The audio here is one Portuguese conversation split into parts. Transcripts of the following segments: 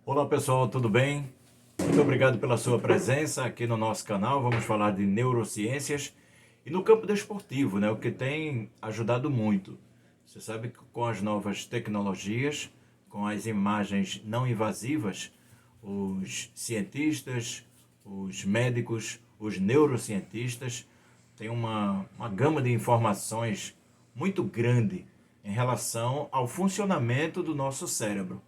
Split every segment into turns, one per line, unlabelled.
Olá pessoal, tudo bem? Muito obrigado pela sua presença aqui no nosso canal. Vamos falar de neurociências e no campo desportivo, né? O que tem ajudado muito. Você sabe que com as novas tecnologias, com as imagens não invasivas, os cientistas, os médicos, os neurocientistas têm uma gama de informações muito grande em relação ao funcionamento do nosso cérebro.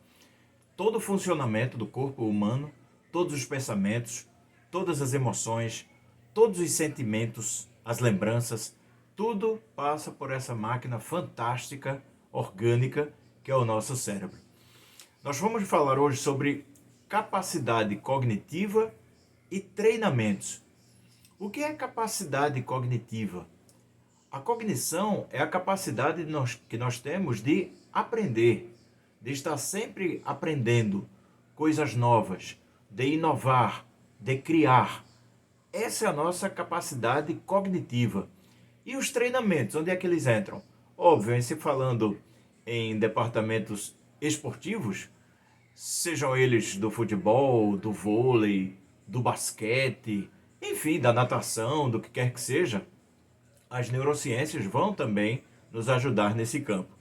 Todo o funcionamento do corpo humano, todos os pensamentos, todas as emoções, todos os sentimentos, as lembranças, tudo passa por essa máquina fantástica, orgânica, que é o nosso cérebro. Nós vamos falar hoje sobre capacidade cognitiva e treinamentos. O que é capacidade cognitiva? A cognição é a capacidade que nós temos de aprender, de estar sempre aprendendo coisas novas, de inovar, de criar. Essa é a nossa capacidade cognitiva. E os treinamentos, onde é que eles entram? Óbvio, em se falando em departamentos esportivos, sejam eles do futebol, do vôlei, do basquete, enfim, da natação, do que quer que seja, as neurociências vão também nos ajudar nesse campo.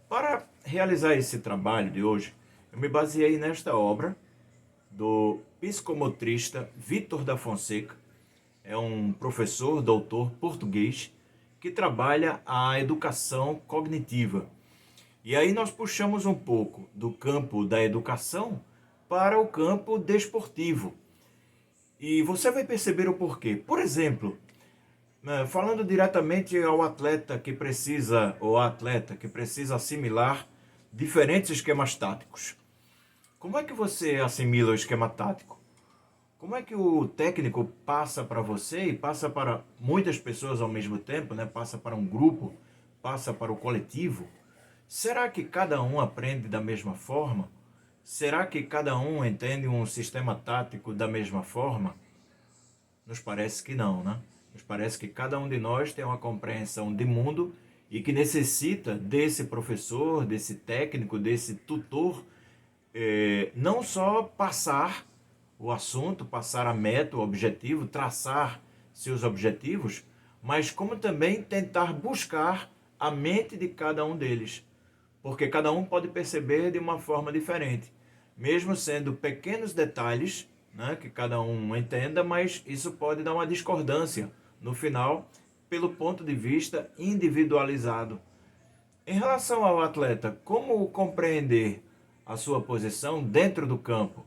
Para realizar esse trabalho de hoje, eu me baseei nesta obra do psicomotrista Vítor da Fonseca. É um professor, doutor português, que trabalha a educação cognitiva. E aí nós puxamos um pouco do campo da educação para o campo desportivo. E você vai perceber o porquê. Por exemplo, falando diretamente ao atleta que precisa, ou a atleta que precisa assimilar diferentes esquemas táticos. Como é que você assimila o esquema tático? Como é que o técnico passa para você e passa para muitas pessoas ao mesmo tempo, né? Passa para um grupo, passa para o coletivo? Será que cada um aprende da mesma forma? Será que cada um entende um sistema tático da mesma forma? Nos parece que não, né? Nos parece que cada um de nós tem uma compreensão de mundo e que necessita desse professor, desse técnico, desse tutor, não só passar o assunto, passar a meta, o objetivo, traçar seus objetivos, mas como também tentar buscar a mente de cada um deles. Porque cada um pode perceber de uma forma diferente, mesmo sendo pequenos detalhes, né, que cada um entenda, mas isso pode dar uma discordância no final, pelo ponto de vista individualizado. Em relação ao atleta, como compreender a sua posição dentro do campo,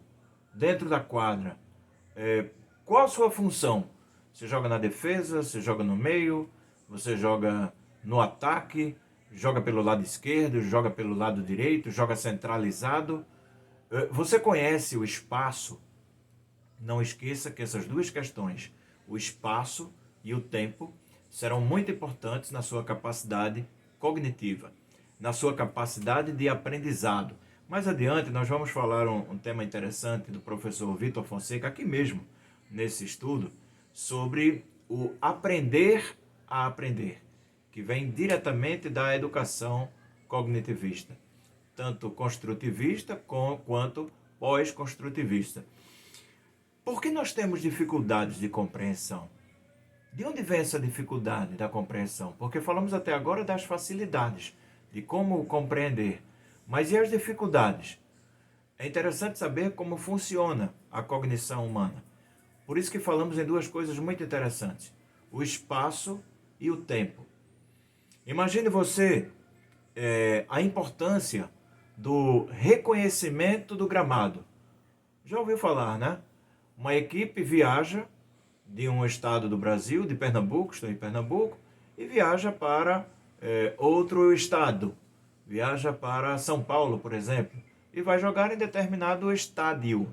dentro da quadra? Qual a sua função? Você joga na defesa, você joga no meio, você joga no ataque, joga pelo lado esquerdo, joga pelo lado direito, joga centralizado. Você conhece o espaço? Não esqueça que essas duas questões, o espaço e o tempo, serão muito importantes na sua capacidade cognitiva, na sua capacidade de aprendizado. Mais adiante, nós vamos falar um tema interessante do professor Vítor Fonseca, aqui mesmo, nesse estudo, sobre o aprender a aprender, que vem diretamente da educação cognitivista, tanto construtivista quanto pós-construtivista. Por que nós temos dificuldades de compreensão? De onde vem essa dificuldade da compreensão? Porque falamos até agora das facilidades, de como compreender. Mas e as dificuldades? É interessante saber como funciona a cognição humana. Por isso que falamos em duas coisas muito interessantes: o espaço e o tempo. Imagine você a importância do reconhecimento do gramado. Já ouviu falar, né? Uma equipe viaja de um estado do Brasil, de Pernambuco, estou em Pernambuco, e viaja para outro estado. Viaja para São Paulo, por exemplo, e vai jogar em determinado estádio.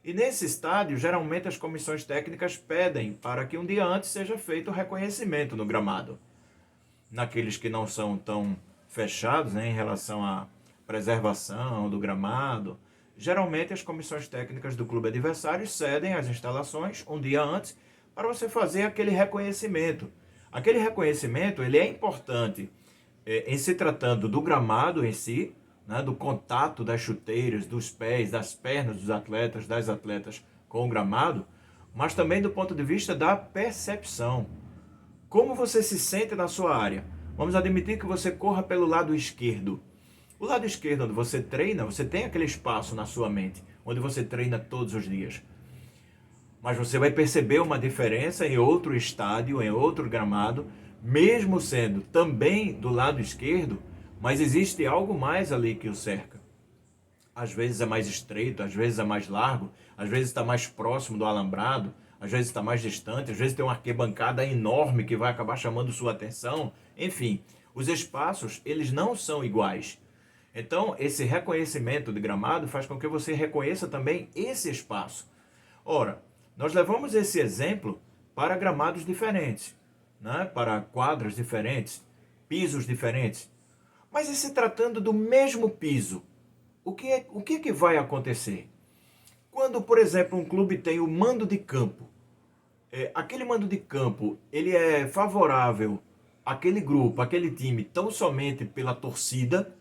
E nesse estádio, geralmente as comissões técnicas pedem para que um dia antes seja feito o reconhecimento no gramado. Naqueles que não são tão fechados, né, em relação à preservação do gramado, geralmente as comissões técnicas do clube adversário cedem as instalações um dia antes para você fazer aquele reconhecimento. Aquele reconhecimento ele é importante em se tratando do gramado em si, né, do contato das chuteiras, dos pés, das pernas dos atletas, das atletas com o gramado, mas também do ponto de vista da percepção. Como você se sente na sua área? Vamos admitir que você corra pelo lado esquerdo. O lado esquerdo, onde você treina, você tem aquele espaço na sua mente, onde você treina todos os dias. Mas você vai perceber uma diferença em outro estádio, em outro gramado, mesmo sendo também do lado esquerdo, mas existe algo mais ali que o cerca. Às vezes é mais estreito, às vezes é mais largo, às vezes está mais próximo do alambrado, às vezes está mais distante, às vezes tem uma arquibancada enorme que vai acabar chamando sua atenção. Enfim, os espaços, eles não são iguais. Então, esse reconhecimento de gramado faz com que você reconheça também esse espaço. Ora, nós levamos esse exemplo para gramados diferentes, né? Para quadras diferentes, pisos diferentes. Mas e se tratando do mesmo piso, o que vai acontecer? Quando, por exemplo, um clube tem o mando de campo, aquele mando de campo, ele é favorável àquele grupo, àquele time, tão somente pela torcida?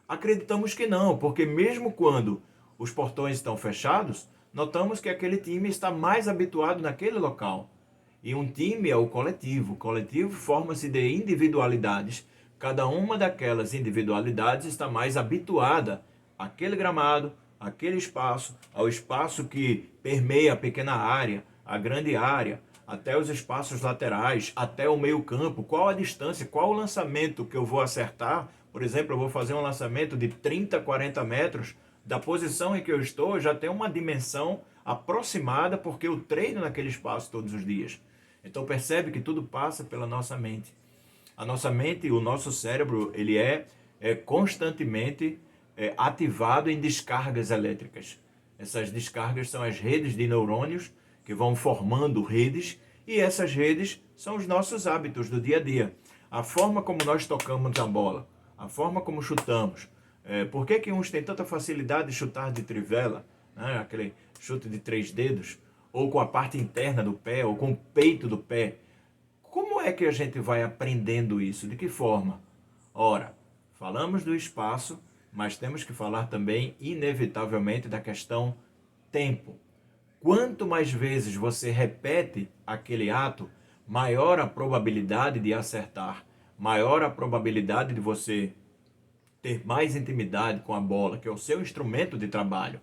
Acreditamos que não, porque mesmo quando os portões estão fechados, notamos que aquele time está mais habituado naquele local. E um time é o coletivo. O coletivo forma-se de individualidades. Cada uma daquelas individualidades está mais habituada àquele gramado, àquele espaço, ao espaço que permeia a pequena área, a grande área, até os espaços laterais, até o meio-campo. Qual a distância, qual o lançamento que eu vou acertar? Por exemplo, eu vou fazer um lançamento de 30, 40 metros. Da posição em que eu estou, eu já tenho uma dimensão aproximada, porque eu treino naquele espaço todos os dias. Então percebe que tudo passa pela nossa mente. A nossa mente, o nosso cérebro, ele é constantemente ativado em descargas elétricas. Essas descargas são as redes de neurônios que vão formando redes, e essas redes são os nossos hábitos do dia a dia. A forma como nós tocamos a bola, a forma como chutamos. Por que uns têm tanta facilidade de chutar de trivela, né? Aquele chute de 3 dedos, ou com a parte interna do pé, ou com o peito do pé? Como é que a gente vai aprendendo isso? De que forma? Ora, falamos do espaço, mas temos que falar também, inevitavelmente, da questão tempo. Quanto mais vezes você repete aquele ato, maior a probabilidade de acertar, maior a probabilidade de você ter mais intimidade com a bola, que é o seu instrumento de trabalho.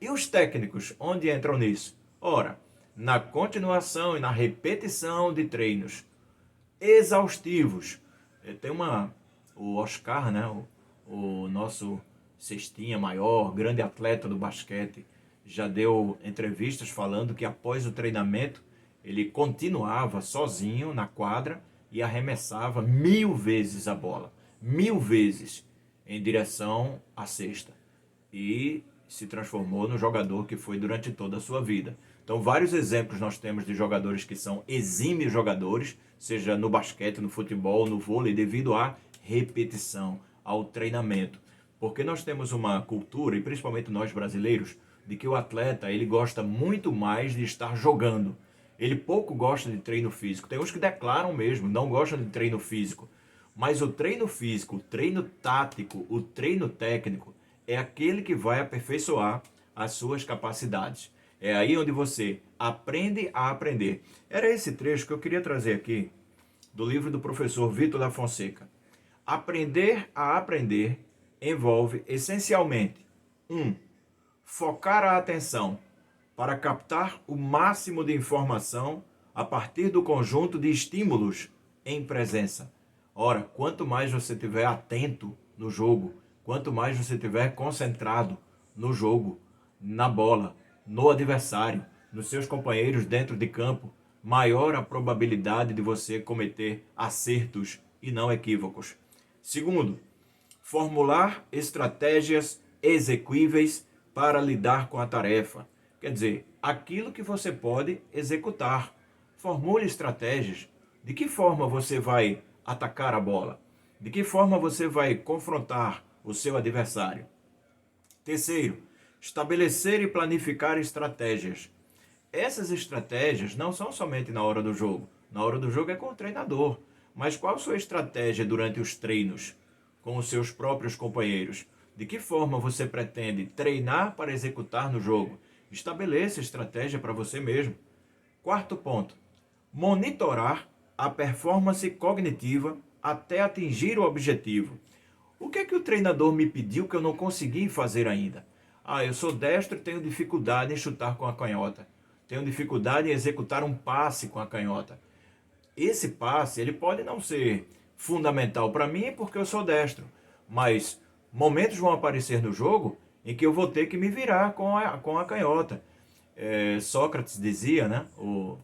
E os técnicos, onde entram nisso? Ora, na continuação e na repetição de treinos exaustivos. Tem o Oscar, né? O nosso cestinha maior, grande atleta do basquete, já deu entrevistas falando que após o treinamento ele continuava sozinho na quadra e arremessava 1000 vezes a bola. 1000 vezes em direção à cesta. E se transformou no jogador que foi durante toda a sua vida. Então, vários exemplos nós temos de jogadores que são exímios jogadores, seja no basquete, no futebol, no vôlei, devido à repetição, ao treinamento. Porque nós temos uma cultura, e principalmente nós brasileiros, de que o atleta ele gosta muito mais de estar jogando. Ele pouco gosta de treino físico. Tem uns que declaram mesmo, não gostam de treino físico. Mas o treino físico, o treino tático, o treino técnico é aquele que vai aperfeiçoar as suas capacidades. É aí onde você aprende a aprender. Era esse trecho que eu queria trazer aqui do livro do professor Vitor da Fonseca. Aprender a aprender envolve essencialmente 1. Focar a atenção para captar o máximo de informação a partir do conjunto de estímulos em presença. Ora, quanto mais você estiver atento no jogo, quanto mais você estiver concentrado no jogo, na bola, no adversário, nos seus companheiros dentro de campo, maior a probabilidade de você cometer acertos e não equívocos. Segundo, formular estratégias execuíveis para lidar com a tarefa. Quer dizer, aquilo que você pode executar. Formule estratégias. De que forma você vai atacar a bola? De que forma você vai confrontar o seu adversário? Terceiro, estabelecer e planificar estratégias. Essas estratégias não são somente na hora do jogo. Na hora do jogo é com o treinador. Mas qual a sua estratégia durante os treinos com os seus próprios companheiros? De que forma você pretende treinar para executar no jogo? Estabeleça estratégia para você mesmo. Quarto ponto, monitorar a performance cognitiva até atingir o objetivo. O que é que o treinador me pediu que eu não consegui fazer ainda? Ah, eu sou destro e tenho dificuldade em chutar com a canhota. Tenho dificuldade em executar um passe com a canhota. Esse passe, ele pode não ser fundamental para mim porque eu sou destro, mas momentos vão aparecer no jogo em que eu vou ter que me virar com a canhota. Sócrates dizia, né, o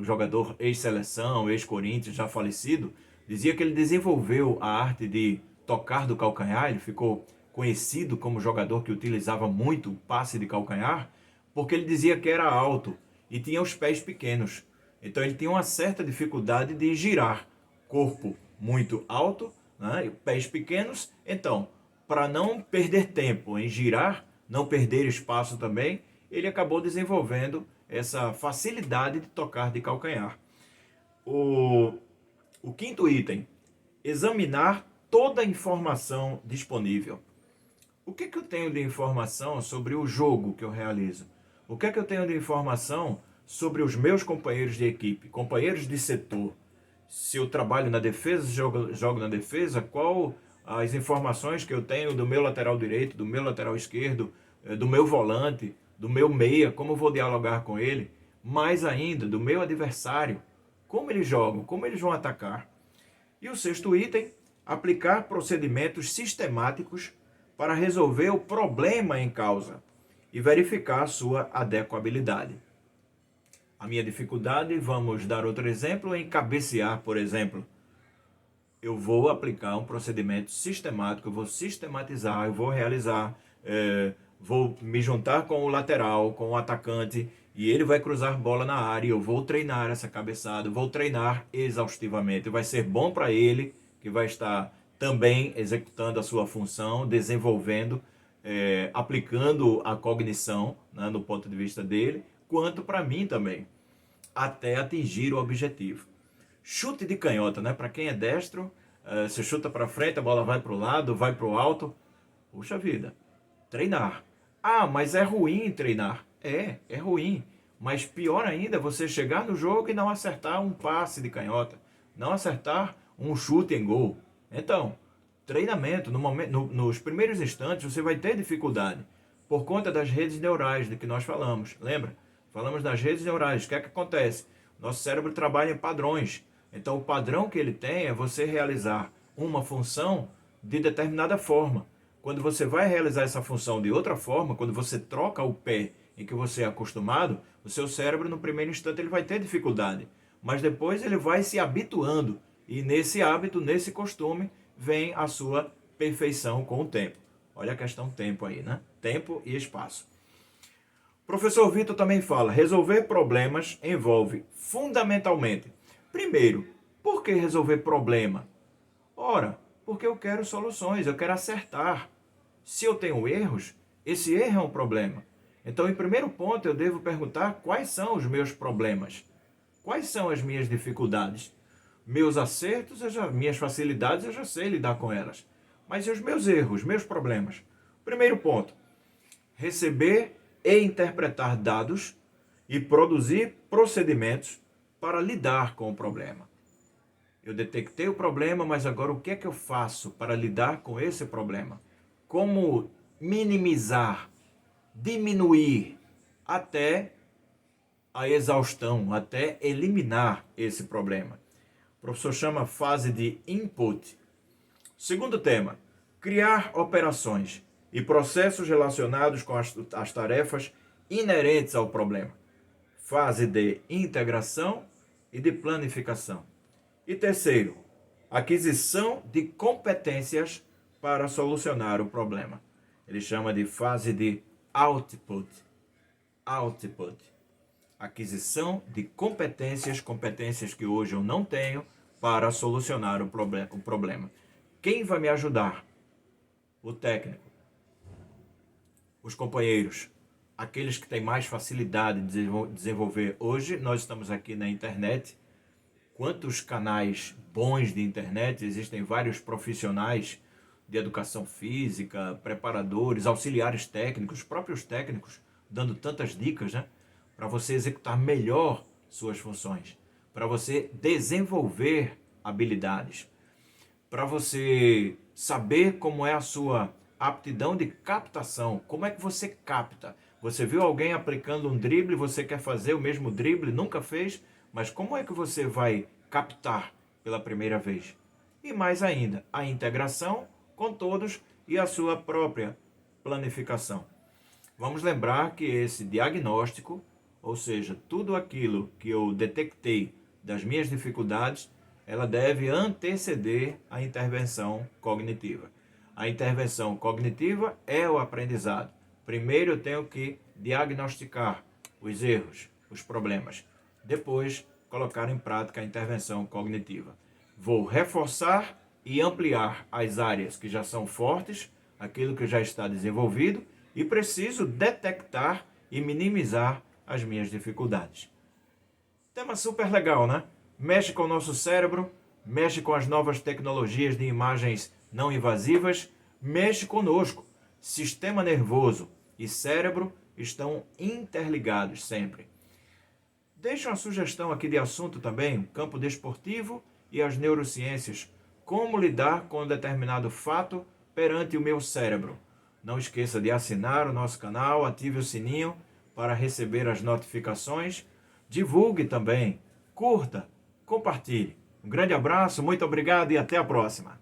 jogador ex-seleção, ex-Corinthians, já falecido, dizia que ele desenvolveu a arte de tocar do calcanhar, ele ficou conhecido como jogador que utilizava muito o passe de calcanhar, porque ele dizia que era alto e tinha os pés pequenos. Então ele tinha uma certa dificuldade de girar, corpo muito alto, né, e pés pequenos. Então, para não perder tempo em girar, não perder espaço também, ele acabou desenvolvendo essa facilidade de tocar de calcanhar. O quinto item, examinar toda a informação disponível. O que eu tenho de informação sobre o jogo que eu realizo? O que eu tenho de informação sobre os meus companheiros de equipe, companheiros de setor? Se eu trabalho na defesa, jogo na defesa, qual as informações que eu tenho do meu lateral direito, do meu lateral esquerdo, do meu volante, do meu meia, como eu vou dialogar com ele? Mais ainda, do meu adversário, como eles jogam, como eles vão atacar. E o sexto item, aplicar procedimentos sistemáticos para resolver o problema em causa e verificar a sua adequabilidade. A minha dificuldade, vamos dar outro exemplo, em cabecear, por exemplo. Eu vou aplicar um procedimento sistemático, eu vou sistematizar, eu vou realizar, vou me juntar com o lateral, com o atacante, e ele vai cruzar bola na área, eu vou treinar essa cabeçada, vou treinar exaustivamente. Vai ser bom para ele, que vai estar também executando a sua função, desenvolvendo, aplicando a cognição, né, no ponto de vista dele, quanto para mim também, até atingir o objetivo. Chute de canhota, né? Para quem é destro, você chuta para frente, a bola vai para o lado, vai para o alto. Puxa vida, treinar. Ah, mas é ruim treinar. É ruim. Mas pior ainda é você chegar no jogo e não acertar um passe de canhota, não acertar um chute em gol. Então, treinamento, nos primeiros instantes você vai ter dificuldade por conta das redes neurais de que nós falamos. Lembra? Falamos das redes neurais. O que é que acontece? Nosso cérebro trabalha em padrões. Então, o padrão que ele tem é você realizar uma função de determinada forma. Quando você vai realizar essa função de outra forma, quando você troca o pé em que você é acostumado, o seu cérebro, no primeiro instante, ele vai ter dificuldade. Mas depois ele vai se habituando. E nesse hábito, nesse costume, vem a sua perfeição com o tempo. Olha a questão tempo aí, né? Tempo e espaço. O professor Vitor também fala, resolver problemas envolve fundamentalmente, primeiro, por que resolver problema? Ora, porque eu quero soluções, eu quero acertar. Se eu tenho erros, esse erro é um problema. Então, em primeiro ponto, eu devo perguntar quais são os meus problemas. Quais são as minhas dificuldades? Meus acertos, minhas facilidades, eu já sei lidar com elas. Mas e os meus erros, meus problemas? Primeiro ponto, receber e interpretar dados e produzir procedimentos para lidar com o problema. Eu detectei o problema, mas agora o que é que eu faço para lidar com esse problema? Como minimizar, diminuir até a exaustão, até eliminar esse problema? O professor chama fase de input. Segundo tema, criar operações e processos relacionados com as tarefas inerentes ao problema. Fase de integração e de planificação. E terceiro, aquisição de competências para solucionar o problema. Ele chama de fase de output. Output. Aquisição de competências, competências que hoje eu não tenho, para solucionar o problema. Quem vai me ajudar? O técnico. Os companheiros. Aqueles que têm mais facilidade de desenvolver. Hoje nós estamos aqui na internet. Quantos canais bons de internet, existem vários profissionais de educação física, preparadores, auxiliares técnicos, próprios técnicos, dando tantas dicas, né? Para você executar melhor suas funções, para você desenvolver habilidades, para você saber como é a sua aptidão de captação, como é que você capta. Você viu alguém aplicando um drible, você quer fazer o mesmo drible, nunca fez, mas como é que você vai captar pela primeira vez? E mais ainda, a integração com todos e a sua própria planificação. Vamos lembrar que esse diagnóstico, ou seja, tudo aquilo que eu detectei das minhas dificuldades, ela deve anteceder a intervenção cognitiva. A intervenção cognitiva é o aprendizado. Primeiro eu tenho que diagnosticar os erros, os problemas. Depois, colocar em prática a intervenção cognitiva. Vou reforçar e ampliar as áreas que já são fortes, aquilo que já está desenvolvido, e preciso detectar e minimizar as minhas dificuldades. Tema super legal, né? Mexe com o nosso cérebro, mexe com as novas tecnologias de imagens não invasivas, mexe conosco. Sistema nervoso e cérebro estão interligados sempre. Deixa uma sugestão aqui de assunto também, campo desportivo e as neurociências. Como lidar com um determinado fato perante o meu cérebro. Não esqueça de assinar o nosso canal, ative o sininho para receber as notificações. Divulgue também, curta, compartilhe. Um grande abraço, muito obrigado e até a próxima.